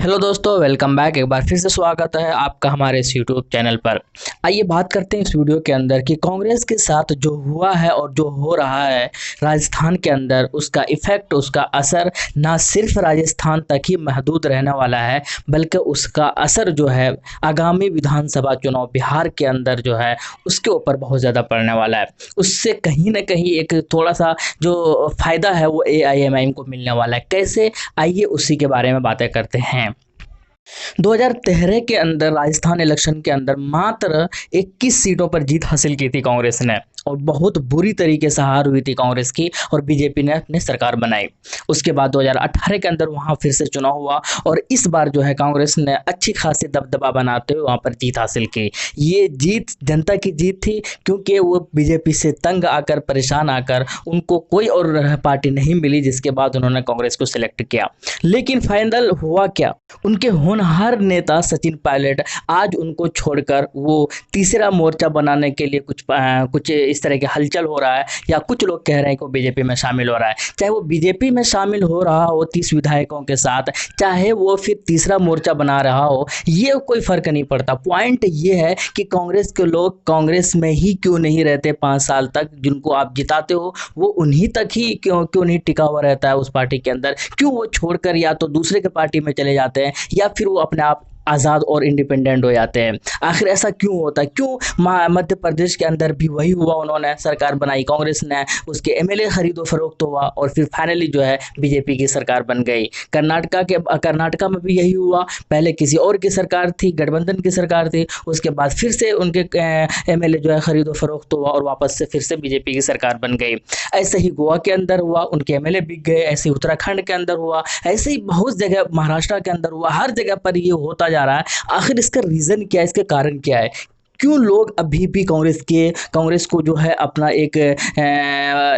Hello दोस्तों, welcome back. एक बार फिर से स्वागत है आपका हमारे इस यूट्यूब चैनल पर। आइए बात करते हैं इस वीडियो के अंदर कि कांग्रेस के साथ जो हुआ है और जो हो रहा है राजस्थान के अंदर, उसका इफ़ेक्ट, उसका असर ना सिर्फ राजस्थान तक ही महदूद रहने वाला है, बल्कि उसका असर जो है आगामी विधानसभा चुनाव बिहार के अंदर जो है उसके ऊपर बहुत ज़्यादा पड़ने वाला है। उससे कहीं ना कहीं एक थोड़ा सा जो फ़ायदा है वो एआईएमआईएम को मिलने वाला है। कैसे, आइए उसी के बारे में बातें करते हैं। 2013 के अंदर राजस्थान इलेक्शन के अंदर मात्र 21 सीटों पर जीत हासिल की थी कांग्रेस ने, और बहुत बुरी तरीके से हार हुई थी कांग्रेस की, और बीजेपी ने अपनी सरकार बनाई। उसके बाद 2018 के अंदर वहां फिर से चुनाव हुआ, और इस बार जो है कांग्रेस ने अच्छी खासी दबदबा बनाते हुए वहां पर जीत हासिल की। ये जीत जनता की जीत थी, क्योंकि वो बीजेपी से तंग आकर, परेशान आकर, उनको कोई और पार्टी नहीं मिली, जिसके बाद उन्होंने कांग्रेस को सिलेक्ट किया। लेकिन फाइनल हुआ क्या? उनके होनहार नेता सचिन पायलट आज उनको छोड़कर वो तीसरा मोर्चा बनाने के लिए कुछ इस तरह के हलचल हो रहा है, या कुछ लोग कह रहे हैं कि वो बीजेपी में शामिल हो रहा है। चाहे वो बीजेपी में शामिल हो रहा हो 30 विधायकों के साथ, चाहे वो फिर तीसरा मोर्चा बना रहा हो, ये कोई फर्क नहीं पड़ता। पॉइंट ये है कि कांग्रेस के लोग कांग्रेस में ही क्यों नहीं रहते 5 साल तक? जिनको आप जिताते हो वो उन्हीं तक ही क्यों नहीं टिका हुआ रहता है उस पार्टी के अंदर? क्यों वो छोड़कर या तो दूसरे के पार्टी में चले जाते हैं, या फिर वो अपने आप आज़ाद और इंडिपेंडेंट हो जाते हैं? आखिर ऐसा क्यों होता है? क्यों मध्य प्रदेश के अंदर भी वही हुआ? उन्होंने सरकार बनाई कांग्रेस ने, उसके एमएलए खरीदो फरोख्त हुआ, और फिर फाइनली जो है बीजेपी की सरकार बन गई। कर्नाटका में भी यही हुआ। पहले किसी और की सरकार थी, गठबंधन की सरकार थी, उसके बाद फिर से उनके एमएलए जो है खरीदो फरोख्त हुआ, और वापस से फिर से बीजेपी की सरकार बन गई। ऐसे ही गोवा के अंदर हुआ, उनके एमएलए बिक गए। ऐसे ही उत्तराखंड के अंदर हुआ, ऐसे ही बहुत जगह महाराष्ट्र के अंदर हुआ। हर जगह पर ये होता जा रहा है। आखिर इसका रीजन क्या है? इसके कारण क्या है? क्यों लोग अभी भी कांग्रेस को जो है अपना एक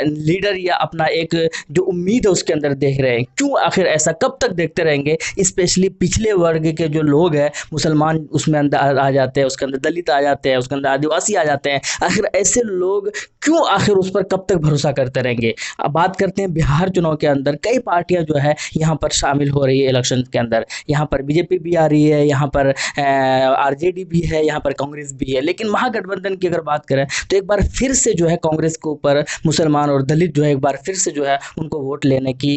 लीडर, या अपना एक जो उम्मीद है उसके अंदर देख रहे हैं? क्यों? आखिर ऐसा कब तक देखते रहेंगे? स्पेशली पिछले वर्ग के जो लोग हैं, मुसलमान उसमें अंदर आ जाते हैं, उसके अंदर दलित आ जाते हैं, उसके अंदर आदिवासी आ जाते हैं। आखिर ऐसे लोग क्यों आखिर उस पर कब तक भरोसा करते रहेंगे? अब बात करते हैं बिहार चुनाव के अंदर। कई पार्टियां जो है यहाँ पर शामिल हो रही है इलेक्शन के अंदर। यहाँ पर बीजेपी भी आ रही है, यहाँ पर आरजेडी भी है, यहाँ पर कांग्रेस भी है। लेकिन महागठबंधन की अगर बात करें तो एक बार फिर से जो है कांग्रेस के ऊपर मुसलमान और दलित जो है एक बार फिर से जो है उनको वोट लेने की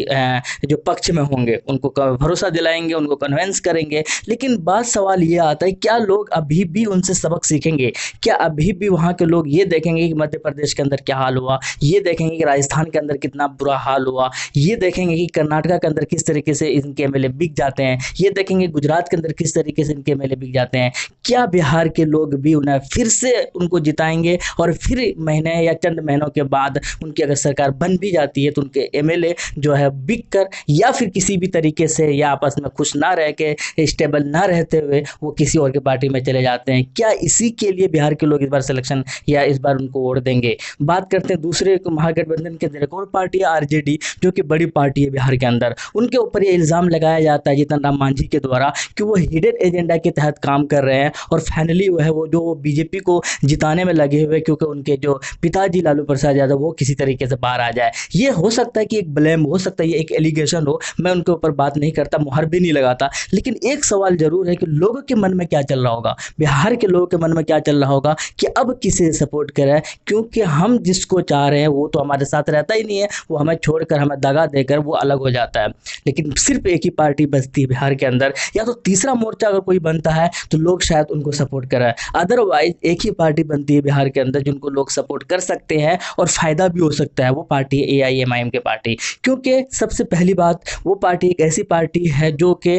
जो पक्ष में होंगे, उनको भरोसा दिलाएंगे, उनको कन्वेंस करेंगे। लेकिन बात सवाल ये आता है, क्या लोग अभी भी उनसे सबक सीखेंगे? क्या अभी भी वहाँ के लोग ये देखेंगे कि मध्य प्रदेश के अंदर क्या हाल हुआ, ये देखेंगे कि राजस्थान के अंदर कितना बुरा हाल हुआ, ये देखेंगे कि कर्नाटका के अंदर किस तरीके से इनके एमएलए बिक जाते हैं, ये देखेंगे गुजरात के अंदर किस तरीके से इनके एमएलए बिक जाते हैं? क्या बिहार के लोग भी उन्हें फिर से उनको जिताएंगे, और फिर महीने या चंद महीनों के बाद उनकी अगर सरकार बन भी जाती है तो उनके एमएलए जो है बिक कर, या फिर किसी भी तरीके से, या आपस में खुश ना रह के, स्टेबल ना रहते हुए वो किसी और की पार्टी में चले जाते हैं? क्या इसी के लिए बिहार के लोग इस बार सिलेक्शन या इस बार उनको वोट देंगे? बात करते हैं दूसरे महागठबंधन के अंदर एक और पार्टी है आरजेडी, जो कि बड़ी पार्टी है बिहार के अंदर। उनके ऊपर ये इल्ज़ाम लगाया जाता है जीतन राम मांझी के द्वारा कि वो हिडन एजेंडा के तहत काम कर रहे हैं, और फाइनली वो है वो जो बीजेपी को जिताने में लगे हुए, क्योंकि उनके जो पिताजी लालू प्रसाद यादव वो किसी तरीके से बाहर आ जाए। ये हो सकता है कि एक ब्लेम हो सकता है, ये एक एलिगेशन हो, मैं उनके ऊपर बात नहीं करता, मुहर भी नहीं लगाता। लेकिन एक सवाल जरूर है कि लोगों के मन में क्या चल रहा होगा, बिहार के लोगों के मन में क्या चल रहा होगा कि अब किसे सपोर्ट करें, क्योंकि हम जिसको चाह रहे हैं वो तो हमारे साथ रहता ही नहीं है, वो हमें छोड़कर, हमें दगा देकर वो अलग हो जाता है। लेकिन सिर्फ एक ही पार्टी बचती है बिहार के अंदर, या तो तीसरा मोर्चा अगर कोई बनता है तो लोग शायद उनको सपोर्ट करें। अदरवाइज एक ही पार्टी बनती है बिहार के अंदर जिनको लोग सपोर्ट कर सकते हैं और फायदा भी हो सकता है, वो पार्टी है एआईएमआईएम की पार्टी। क्योंकि सबसे पहली बात, वो पार्टी एक ऐसी पार्टी है जो कि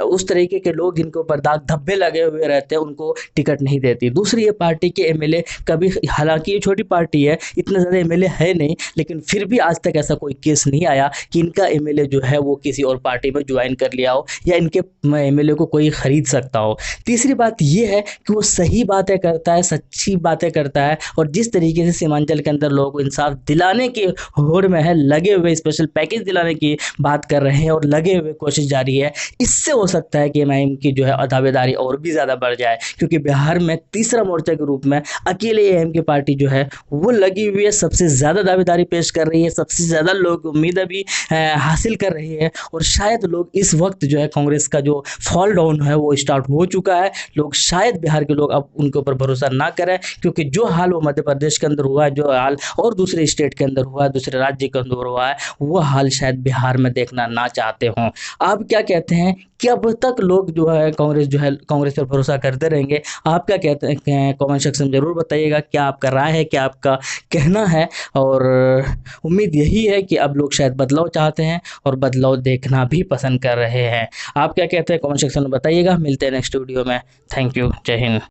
उस तरीके के लोग जिनके ऊपर दाग धब्बे लगे हुए रहते हैं उनको टिकट नहीं देती। दूसरी, ये पार्टी के एमएलए कभी, हालांकि ये छोटी पार्टी है, इतने ज़्यादा एमएलए है नहीं, लेकिन फिर भी आज तक ऐसा कोई केस नहीं आया कि इनका एमएलए जो है वो किसी और पार्टी में ज्वाइन कर लिया हो, या इनके एमएलए को कोई खरीद सकता हो। तीसरी बात ये है कि वो सही सही बातें करता है, सच्ची बातें करता है, और जिस तरीके से सीमांचल के अंदर लोगों को इंसाफ दिलाने की होड़ में है लगे हुए, स्पेशल पैकेज दिलाने की बात कर रहे हैं और लगे हुए कोशिश जारी है, इससे हो सकता है कि एमआईएम की जो है दावेदारी और भी ज़्यादा बढ़ जाए, क्योंकि बिहार में तीसरा मोर्चा के रूप में अकेले एएम की पार्टी जो है वो लगी हुई है, सबसे ज़्यादा दावेदारी पेश कर रही है, सबसे ज़्यादा लोग उम्मीदें भी हासिल कर रही है, और शायद लोग इस वक्त जो है कांग्रेस का जो फॉल डाउन है वो स्टार्ट हो चुका है। लोग शायद बिहार के लोग अब उनके ऊपर भरोसा ना करें, क्योंकि जो हाल वो मध्य प्रदेश के अंदर हुआ है, जो हाल और दूसरे स्टेट के अंदर हुआ है, दूसरे राज्य के अंदर हुआ है, वो हाल शायद बिहार में देखना ना चाहते हों। आप क्या कहते हैं कि अब तक लोग जो है कांग्रेस पर भरोसा करते रहेंगे? आप क्या कहते हैं? कमेंट सेक्शन में ज़रूर बताइएगा, क्या आपका राय है, क्या आपका कहना है। और उम्मीद यही है कि अब लोग शायद बदलाव चाहते हैं और बदलाव देखना भी पसंद कर रहे हैं। आप क्या कहते हैं? कमेंट सेक्शन में बताइएगा। मिलते हैं नेक्स्ट वीडियो में। Thank you. जय हिंद।